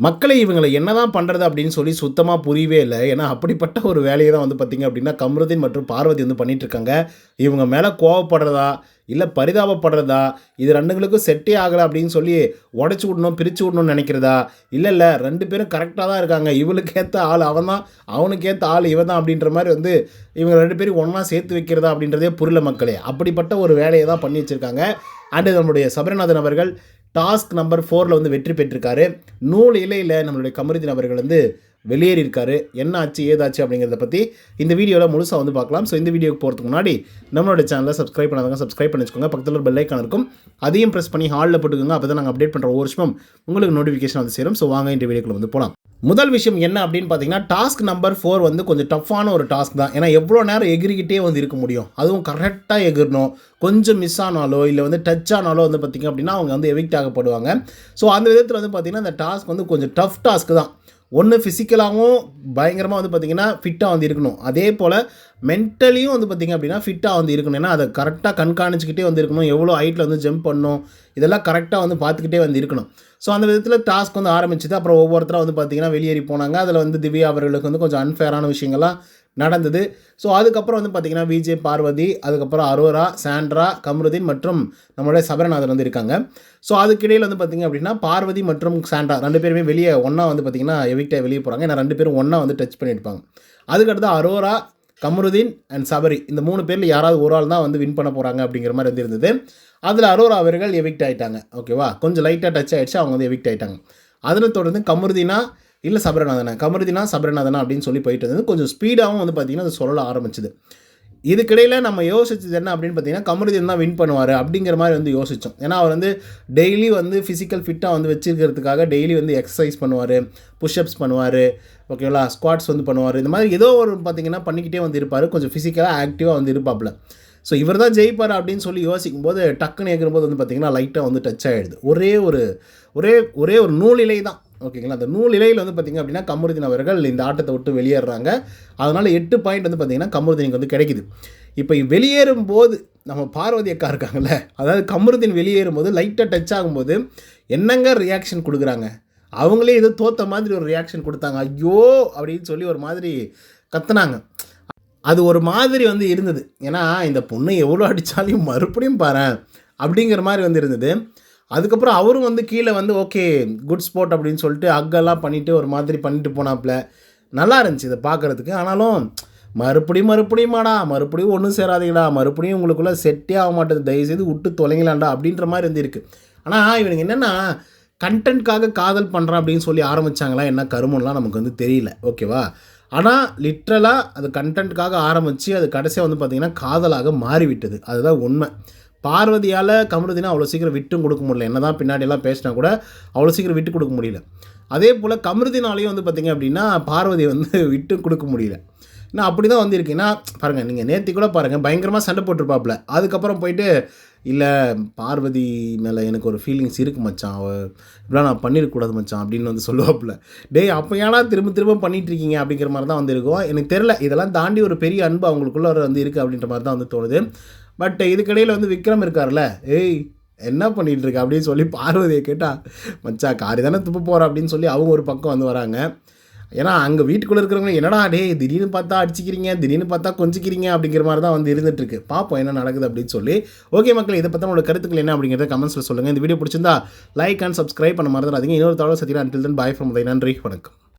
மக்களை இவங்கள என்னதான் பண்ணுறது அப்படின்னு சொல்லி சுத்தமாக புரியவே இல்லை. ஏன்னா அப்படிப்பட்ட ஒரு வேலையை தான் வந்து பார்த்திங்க அப்படின்னா கம்ருதீன் மற்றும் பார்வதி வந்து பண்ணிகிட்ருக்காங்க. இவங்க மேலே கோவப்படுறதா இல்லை பரிதாபப்படுறதா, இது ரெண்டுங்களுக்கும் செட்டே ஆகலை அப்படின்னு சொல்லி உடச்சி விடணும் பிரித்து விடணும்னு நினைக்கிறதா, இல்லை 2 பேரும் கரெக்டாக தான் இருக்காங்க, இவளுக்கு ஏற்ற ஆள் அவன் தான், அவனுக்கு ஏற்ற ஆள் இவன் தான் அப்படின்ற மாதிரி வந்து இவங்க 2 பேரும் ஒன்றா சேர்த்து வைக்கிறதா அப்படின்றதே புரியல மக்களே. அப்படிப்பட்ட ஒரு வேலையை தான் பண்ணி வச்சுருக்காங்க. அண்டு நம்முடைய சபரிநாதன் அவர்கள் டாஸ்க் நம்பர் 4 வந்து வெற்றி பெற்றிருக்காரு. நூல் இலையில் நம்மளுடைய கமருதீன் அவர்கள் வந்து வெளியேறியிருக்காரு. என்ன ஆச்சு ஏதாச்சு அப்படிங்கிறத பற்றி இந்த வீடியோவில் முழுசாக வந்து பார்க்கலாம். ஸோ இந்த வீடியோக்கு போகிறதுக்கு முன்னாடி நம்மளோட சேனலை சப்ஸ்கிரைப் பண்ணாதவங்க சப்ஸ்கிரைப் பண்ணி வச்சுக்கோங்க. பக்கத்தில் ஒரு பெல் ஐக்கான் இருக்கும், அதையும் ப்ரெஸ் பண்ணி ஹாலில் போட்டுக்கோங்க. அப்போ தான் நாங்கள் அப்டேட் பண்ணுற ஒரு விஷயம் உங்களுக்கு நோட்டிஃபிகேஷன் வந்து சேரும். ஸோ வாங்க இந்த வீடியோக்குள்ள வந்து போகலாம். முதல் விஷயம் என்ன அப்படின்னு பார்த்தீங்கன்னா, டாஸ்க் நம்பர் 4 வந்து கொஞ்சம் டஃப்பான ஒரு டாஸ்க் தான். ஏன்னா எவ்வளோ நேரம் எகிரிக்கிட்டே வந்து இருக்க முடியும், அதுவும் கரெக்டாக எகிரணும். கொஞ்சம் மிஸ் ஆனாலோ இல்லை வந்து டச் ஆனாலோ வந்து பார்த்திங்க அப்படின்னா அவங்க வந்து எவிக்ட் ஆகப்படுவாங்க. ஸோ அந்த விதத்தில் வந்து பார்த்திங்கன்னா இந்த டாஸ்க் வந்து கொஞ்சம் டஃப் டாஸ்க் தான். ஒன்று ஃபிசிக்கலாகவும் பயங்கரமாக வந்து பார்த்திங்கன்னா ஃபிட்டாக வந்து இருக்கணும், அதே போல் மென்டலியும் வந்து பார்த்திங்க அப்படின்னா ஃபிட்டாக வந்து இருக்கணும். ஏன்னா அதை கரெக்டாக கண்காணிச்சிக்கிட்டே வந்து இருக்கணும், எவ்வளோ ஹைட்டில் வந்து ஜம்ப் பண்ணணும், இதெல்லாம் கரெக்டாக வந்து பார்த்துக்கிட்டே வந்து இருக்கணும். ஸோ அந்த விதத்தில் டாஸ்க் வந்து ஆரம்பிச்சுது. அப்புறம் ஒவ்வொருத்தராக வந்து பார்த்திங்கன்னா வெளியேறி போனாங்க. அதில் வந்து திவ்யா அவர்களுக்கு வந்து கொஞ்சம் அன்ஃபேரான விஷயங்கள்லாம் நடந்தது. ஸோ அதுக்கப்புறம் வந்து பார்த்திங்கன்னா விஜய், பார்வதி, அதுக்கப்புறம் அரோரா, சாண்ட்ரா, கம்ருதீன் மற்றும் நம்மளுடைய சபரிநாதன் வந்து இருக்காங்க. ஸோ அதுக்கிடையில் வந்து பார்த்திங்க அப்படின்னா பார்வதி மற்றும் சாண்ட்ரா 2 பேருமே வெளியே ஒன்றா வந்து பார்த்திங்கன்னா எவிக்டாக வெளியே போகிறாங்க. ஏன்னா 2 பேரும் ஒன்றா வந்து டச் பண்ணியிருப்பாங்க. அதுக்கடுத்து அரோரா, கம்ருதீன் அண்ட் சபரி இந்த 3 பேரில் யாராவது ஒரு ஆள் தான் வந்து வின் பண்ண போகிறாங்க அப்படிங்கிற மாதிரி வந்து இருந்தது. அதில் அரோரா அவர்கள் எவிக்ட் ஆகிட்டாங்க. ஓகேவா, கொஞ்சம் லைட்டாக டச் ஆகிடுச்சு, அவங்க வந்து எவிக்ட் ஆகிட்டாங்க. அதில் தொடர்ந்து கம்ருதீனா இல்லை சபரிநாதனா, கமருதீனா சபரிநாதனா அப்படின்னு சொல்லி போயிட்டு இருந்தது. கொஞ்சம் ஸ்பீடாகவும் வந்து பார்த்திங்கன்னா அது சொல்ல ஆரம்பிச்சுது. இதுக்கிடையில் நம்ம யோசிச்சது என்ன அப்படின்னு பார்த்தீங்கன்னா, கமருதீன் தான் வின் பண்ணுவார் அப்படிங்கிற மாதிரி வந்து யோசித்தோம். ஏன்னா அவர் வந்து டெய்லி வந்து ஃபிசிக்கல் ஃபிட்டாக வந்து வச்சுருக்கிறதுக்காக டெய்லி வந்து எக்ஸசைஸ் பண்ணுவார், புஷ்அப்ஸ் பண்ணுவார், ஓகேங்களா, ஸ்குவாட்ஸ் வந்து பண்ணுவார். இந்த மாதிரி ஏதோ ஒரு பார்த்திங்கன்னா பண்ணிக்கிட்டே வந்து இருப்பார், கொஞ்சம் ஃபிசிக்கலாக ஆக்டிவாக வந்து இருப்பாப்புல. ஸோ இவர் தான் ஜெயிப்பார் அப்படின்னு சொல்லி யோசிக்கும் போது டக்குன்னு ஏற்கும்போது வந்து பார்த்திங்கன்னா லைட்டாக வந்து டச் ஆகிடுது. ஒரே ஒரு நூலிலை தான், ஓகேங்களா. அந்த நூல் இலையில் வந்து பார்த்திங்க அப்படின்னா கமருதீன் அவர்கள் இந்த ஆட்டத்தை விட்டு வெளியேறாங்க. அதனால் 8 பாயிண்ட் வந்து பார்த்திங்கன்னா கமருதீனுக்கு வந்து கிடைக்குது. இப்போ வெளியேறும்போது நம்ம பார்வதி அக்கா இருக்காங்கல்ல, அதாவது கமருதீன் வெளியேறும்போது லைட்டாக டச் ஆகும்போது என்னங்க ரியாக்ஷன் கொடுக்குறாங்க, அவங்களே ஏதோ தோற்ற மாதிரி ஒரு ரியாக்ஷன் கொடுத்தாங்க. ஐயோ அப்படின்னு சொல்லி ஒரு மாதிரி கத்துனாங்க. அது ஒரு மாதிரி வந்து இருந்தது. ஏன்னா இந்த பொண்ணு எவ்வளோ அடித்தாலையும் மறுபடியும் பாரு அப்படிங்கிற மாதிரி வந்து இருந்தது. அதுக்கப்புறம் அவரும் வந்து கீழே வந்து ஓகே குட் ஸ்போர்ட் அப்படின்னு சொல்லிட்டு அக்கெல்லாம் பண்ணிவிட்டு ஒரு மாதிரி பண்ணிட்டு போனாப்புல. நல்லா இருந்துச்சு இதை பார்க்குறதுக்கு. ஆனாலும் மறுபடியுமாடா, மறுபடியும் ஒன்றும் சேராதீங்கடா, மறுபடியும் உங்களுக்குள்ளே செட்டே ஆக மாட்டேது, தயவுசெய்து விட்டு தொலைங்களாண்டா அப்படின்ற மாதிரி வந்து இருக்குது. ஆனால் இவனுக்கு என்னென்னா கண்டென்ட்காக காதல் பண்ணுறான் அப்படின்னு சொல்லி ஆரம்பித்தாங்களா என்ன கருமம்லாம் நமக்கு வந்து தெரியல, ஓகேவா. ஆனால் லிட்ரலாக அது கண்டென்ட்காக ஆரம்பித்து அது கடைசியாக வந்து பார்த்திங்கன்னா காதலாக மாறிவிட்டது. அதுதான் உண்மை. பார்வதியால் கமருதீனா அவ்வளோ சீக்கிரம் விட்டும் கொடுக்க முடியல. என்ன தான் பின்னாடியெல்லாம் பேசினா கூட அவ்வளோ சீக்கிரம் விட்டு கொடுக்க முடியல. அதே போல் கமருதீனாலையும் வந்து பார்த்திங்க அப்படின்னா பார்வதியை வந்து விட்டு கொடுக்க முடியல. ஏன்னா அப்படி தான் வந்து இருக்குது. ஏன்னா பாருங்கள், நீங்கள் நேற்று கூட பாருங்கள் பயங்கரமாக சண்டை போட்டிருப்பாப்புல. அதுக்கப்புறம் போயிட்டு இல்லை பார்வதி மேலே எனக்கு ஒரு ஃபீலிங்ஸ் இருக்குது மச்சான், இப்படிலாம் நான் பண்ணிடக்கூடாது மச்சான் அப்படின்னு வந்து சொல்லுவாப்புல. டேய் அப்போ ஏன்னா திரும்ப பண்ணிகிட்ருக்கீங்க அப்படிங்கிற மாதிரி தான் வந்து இருக்கும். எனக்கு தெரில, இதெல்லாம் தாண்டி ஒரு பெரிய அன்பு அவங்களுக்குள்ளே வந்து இருக்குது அப்படின்ற மாதிரி தான் வந்து தோணுது. பட் இதுக்கிடையில் வந்து விக்ரம் இருக்கார்ல, ஏய் என்ன பண்ணிகிட்ருக்க அப்படின்னு சொல்லி பார்வதியை கேட்டால் மச்சா காரி தானே துப்பு போகிறோம் அப்படின்னு சொல்லி அவங்க ஒரு பக்கம் வந்து வராங்க. ஏன்னா அங்கே வீட்டுக்குள்ளே இருக்கிறவங்க என்னடா டே திடீர்னு பார்த்தா அடிச்சிக்கிறீங்க, திடீர்னு பார்த்தா கொஞ்சிக்கிறீங்க அப்படிங்கிற மாதிரி தான் வந்து இருந்துகிட்ருக்கு. பார்ப்போம் என்ன நடக்குது அப்படின்னு சொல்லி. ஓகே மக்கள், இதை பற்றி உங்களோட கருத்துக்கள் என்ன அப்படிங்கிறத கமெண்ட்ஸில் சொல்லுங்கள். இந்த வீடியோ பிடிச்சிருந்தா லைக் அண்ட் சப்ஸ்கிரைப் பண்ண மறந்துடாதீங்க. இன்னொரு தடவை சத்தியம். Until then bye from Uday. நன்றி, வணக்கம்.